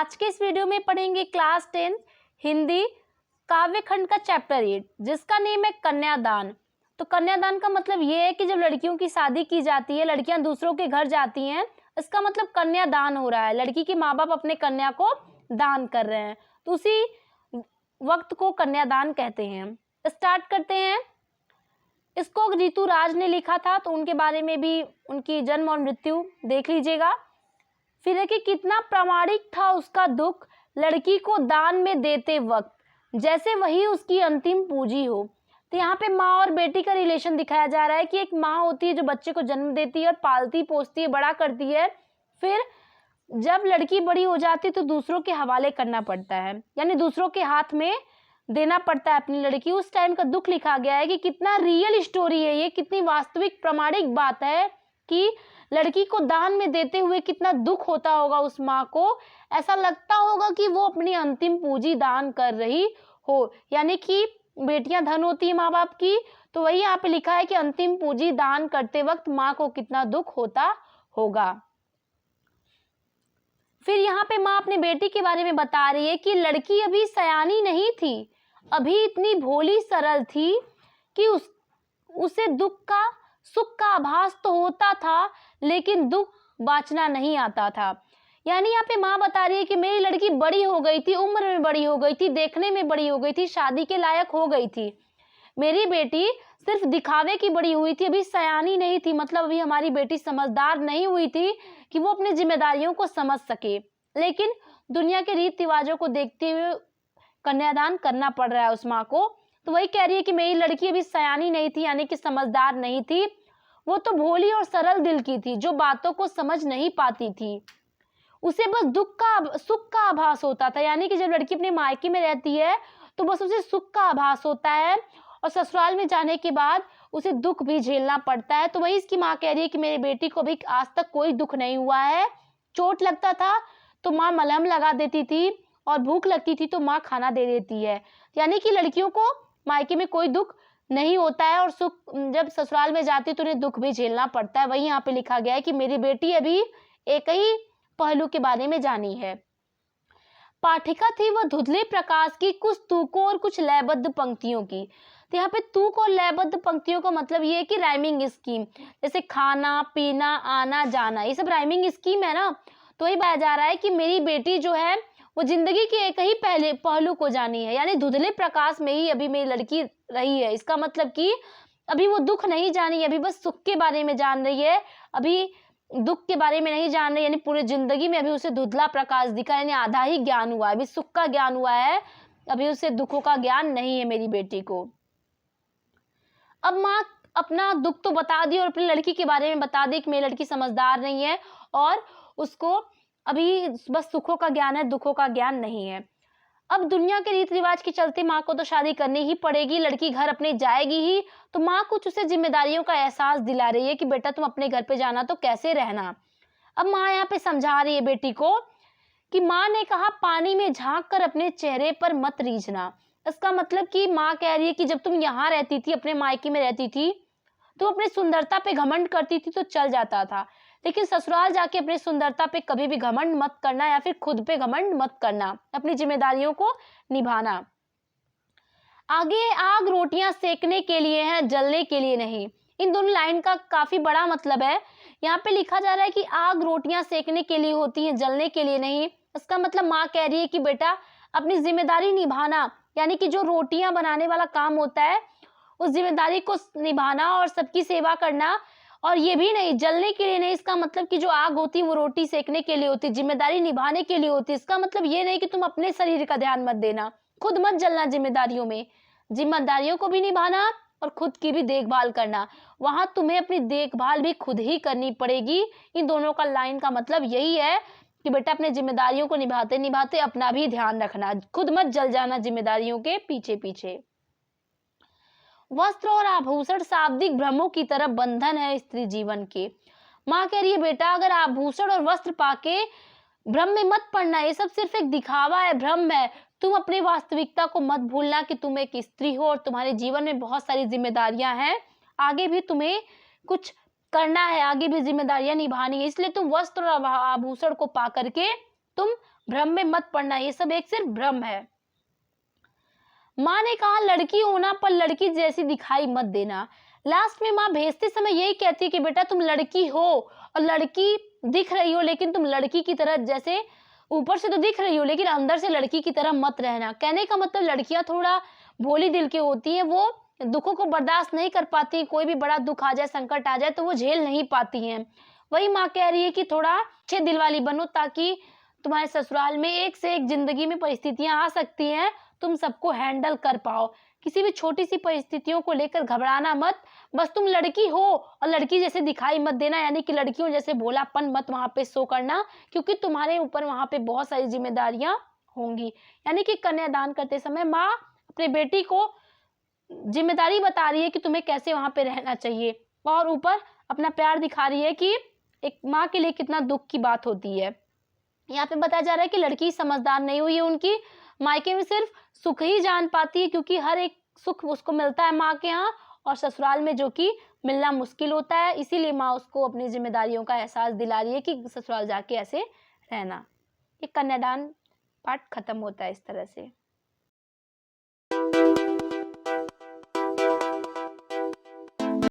आज के इस वीडियो में पढ़ेंगे क्लास 10 हिंदी काव्य खंड का चैप्टर 8 जिसका नेम है कन्यादान। तो कन्यादान का मतलब ये है कि जब लड़कियों की शादी की जाती है, लड़कियां दूसरों के घर जाती हैं, इसका मतलब कन्यादान हो रहा है। लड़की के माँ बाप अपने कन्या को दान कर रहे हैं, तो उसी वक्त को कन्यादान कहते हैं। स्टार्ट करते हैं। इसको ऋतु राज ने लिखा था, तो उनके बारे में भी उनकी जन्म और मृत्यु देख लीजिएगा। फिर है कि कितना प्रामाणिक था उसका दुख लड़की को दान में देते वक्त, जैसे वही उसकी अंतिम पूंजी हो। तो यहाँ पे माँ और बेटी का रिलेशन दिखाया जा रहा है कि एक माँ होती है जो बच्चे को जन्म देती है और पालती पोसती है, बड़ा करती है। फिर जब लड़की बड़ी हो जाती है तो दूसरों के हवाले करना पड़ता है, यानी दूसरों के हाथ में देना पड़ता है अपनी लड़की। उस टाइम का दुख लिखा गया है कि कितना रियल स्टोरी है ये, कितनी वास्तविक प्रामाणिक बात है कि लड़की को दान में देते हुए कितना दुख होता होगा उस माँ को। ऐसा लगता होगा कि वो अपनी अंतिम पूंजी दान कर रही हो, यानी कि बेटियां धन होती है माँ बाप की, तो वही यहाँ पे लिखा है कि अंतिम पूंजी दान करते वक्त माँ को कितना दुख होता होगा। फिर यहाँ पे माँ अपनी बेटी के बारे में बता रही है कि लड़की अभी सयानी नहीं थी, अभी इतनी भोली सरल थी कि उसे सुख का आभास तो होता था, लेकिन दुख बाँचना नहीं आता था। यानी यहाँ पे माँ बता रही है कि मेरी लड़की बड़ी हो गई थी, उम्र में बड़ी हो गई थी, देखने में बड़ी हो गई थी, शादी के लायक हो गई थी। मेरी बेटी सिर्फ दिखावे की बड़ी हुई थी, अभी सयानी नहीं थी, मतलब अभी हमारी बेटी समझदार नहीं हुई थी कि वो अपनी जिम्मेदारियों को समझ सके। लेकिन दुनिया के रीति रिवाजों को देखते हुए कन्यादान करना पड़ रहा है उस माँ को। तो वही कह रही है कि मेरी लड़की अभी सयानी नहीं थी, यानी कि समझदार नहीं थी, वो तो भोली और सरल दिल की थी जो बातों को समझ नहीं पाती थी। उसे बस सुख का आभास होता था, यानी कि जब लड़की अपने मायके में रहती है तो बस उसे सुख का आभास होता है और ससुराल में जाने के बाद उसे दुख भी झेलना पड़ता है। तो वही इसकी माँ कह रही है कि मेरी बेटी को भी आज तक कोई दुख नहीं हुआ है। चोट लगता था तो माँ मलहम लगा देती थी और भूख लगती थी तो माँ खाना दे देती है, यानी कि लड़कियों को मायके में कोई दुख नहीं होता है और सुख जब ससुराल में जाती तो उन्हें दुख भी झेलना पड़ता है। वही यहाँ पे लिखा गया है कि मेरी बेटी अभी एक ही पहलू के बारे में जानी है। पाठिका थी वह धुंधले प्रकाश की, कुछ तूकों और कुछ लयबद्ध पंक्तियों की। तो यहाँ पे तूक और लयबद्ध पंक्तियों का मतलब ये है कि राइमिंग स्कीम, जैसे खाना पीना आना जाना, ये सब राइमिंग स्कीम है ना। तो ये बताया जा रहा है कि मेरी बेटी जो है वो जिंदगी के एक ही पहलू को जानी है, यानी धुंधले प्रकाश में ही अभी मेरी लड़की रही है। इसका मतलब कि अभी वो दुख नहीं जानी, अभी बस सुख के बारे में जान रही है, अभी दुख के बारे में नहीं जान रही। यानी पूरी जिंदगी में अभी उसे धुंधला प्रकाश दिखा, यानी आधा ही ज्ञान हुआ है, अभी सुख का ज्ञान हुआ है, अभी उसे दुखों का ज्ञान नहीं है मेरी बेटी को। अब माँ अपना दुख तो बता दी और अपनी लड़की के बारे में बता दी कि मेरी लड़की समझदार नहीं है और उसको अभी बस सुखों का ज्ञान है, दुखों का ज्ञान नहीं है। अब दुनिया के रीति रिवाज के चलते माँ को तो शादी करनी ही पड़ेगी, लड़की घर अपने जाएगी ही, तो माँ कुछ उसे जिम्मेदारियों का एहसास दिला रही है कि बेटा तुम अपने घर पे जाना तो कैसे रहना। अब माँ यहाँ पे समझा रही है बेटी को कि माँ ने कहा पानी में झांक कर अपने चेहरे पर मत रीझना। इसका मतलब कि माँ कह रही है कि जब तुम यहाँ रहती थी, अपने मायके में रहती थी, तो अपनी सुंदरता पे घमंड करती थी तो चल जाता था, लेकिन ससुराल जाके अपनी सुंदरता पे कभी भी घमंड मत करना या फिर खुद पे घमंड मत करना, अपनी जिम्मेदारियों को निभाना। आगे आग रोटियां सेकने के लिए है, जलने के लिए नहीं। इन दोनों लाइन का काफी बड़ा मतलब है। यहाँ पे लिखा जा रहा है कि आग रोटियां सेकने के लिए होती है, जलने के लिए नहीं। इसका मतलब माँ कह रही है कि बेटा अपनी जिम्मेदारी निभाना, यानी कि जो रोटियां बनाने वाला काम होता है उस जिम्मेदारी को निभाना और सबकी सेवा करना, और ये भी नहीं जलने के लिए नहीं। इसका मतलब कि जो आग होती है वो रोटी सेकने के लिए होती है, जिम्मेदारी निभाने के लिए होती है। इसका मतलब ये नहीं कि तुम अपने शरीर का ध्यान मत देना, खुद मत जलना जिम्मेदारियों में, जिम्मेदारियों को भी निभाना और खुद की भी देखभाल करना। वहां तुम्हें अपनी देखभाल भी खुद ही करनी पड़ेगी। इन दोनों का लाइन का मतलब यही है कि बेटा अपने जिम्मेदारियों को निभाते निभाते अपना भी ध्यान रखना, खुद मत जल जाना जिम्मेदारियों के पीछे पीछे। वस्त्र और आभूषण शाब्दिक भ्रमों की तरह बंधन है स्त्री जीवन के। माँ कह रही है बेटा अगर आभूषण और वस्त्र पाके भ्रम में मत पड़ना, ये सब सिर्फ एक दिखावा है, भ्रम है। तुम अपनी वास्तविकता को मत भूलना कि तुम एक स्त्री हो और तुम्हारे जीवन में बहुत सारी जिम्मेदारियां हैं, आगे भी तुम्हें कुछ करना है, आगे भी जिम्मेदारियां निभानी है। इसलिए तुम वस्त्र और आभूषण को पा करके तुम भ्रम में मत पड़ना, ये सब एक सिर्फ भ्रम है। माँ ने कहा लड़की होना पर लड़की जैसी दिखाई मत देना। लास्ट में माँ भेजते समय यही कहती है कि बेटा तुम लड़की हो और लड़की दिख रही हो, लेकिन तुम लड़की की तरह, जैसे ऊपर से तो दिख रही हो लेकिन अंदर से लड़की की तरह मत रहना। कहने का मतलब लड़कियां थोड़ा भोली दिल की होती हैं, वो दुखों को बर्दाश्त नहीं कर पाती, कोई भी बड़ा दुख आ जाए, संकट आ जाए तो वो झेल नहीं पाती हैं। वही माँ कह रही है कि थोड़ा अच्छे दिल वाली बनो, ताकि तुम्हारे ससुराल में एक से एक जिंदगी में परिस्थितियां आ सकती हैं, तुम सबको हैंडल कर पाओ। किसी भी छोटी सी परिस्थितियों को लेकर घबराना मत, बस तुम लड़की हो और लड़की जैसे दिखाई मत देना, यानी कि लड़कियों जैसे भोलापन मत वहां पे शो करना, क्योंकि तुम्हारे ऊपर वहां पे बहुत सारी जिम्मेदारियां होंगी। यानी कि कन्यादान करते समय माँ अपने बेटी को जिम्मेदारी बता रही है कि तुम्हें कैसे वहां पे रहना चाहिए, और ऊपर अपना प्यार दिखा रही है कि एक माँ के लिए कितना दुख की बात होती है। यहाँ पे बताया जा रहा है कि लड़की समझदार नहीं हुई है, उनकी मायके में सिर्फ सुख ही जान पाती है, क्योंकि हर एक सुख उसको मिलता है माँ के यहाँ, और ससुराल में जो कि मिलना मुश्किल होता है। इसीलिए माँ उसको अपनी जिम्मेदारियों का एहसास दिला रही है कि ससुराल जाके ऐसे रहना। ये कन्यादान पाठ खत्म होता है इस तरह से।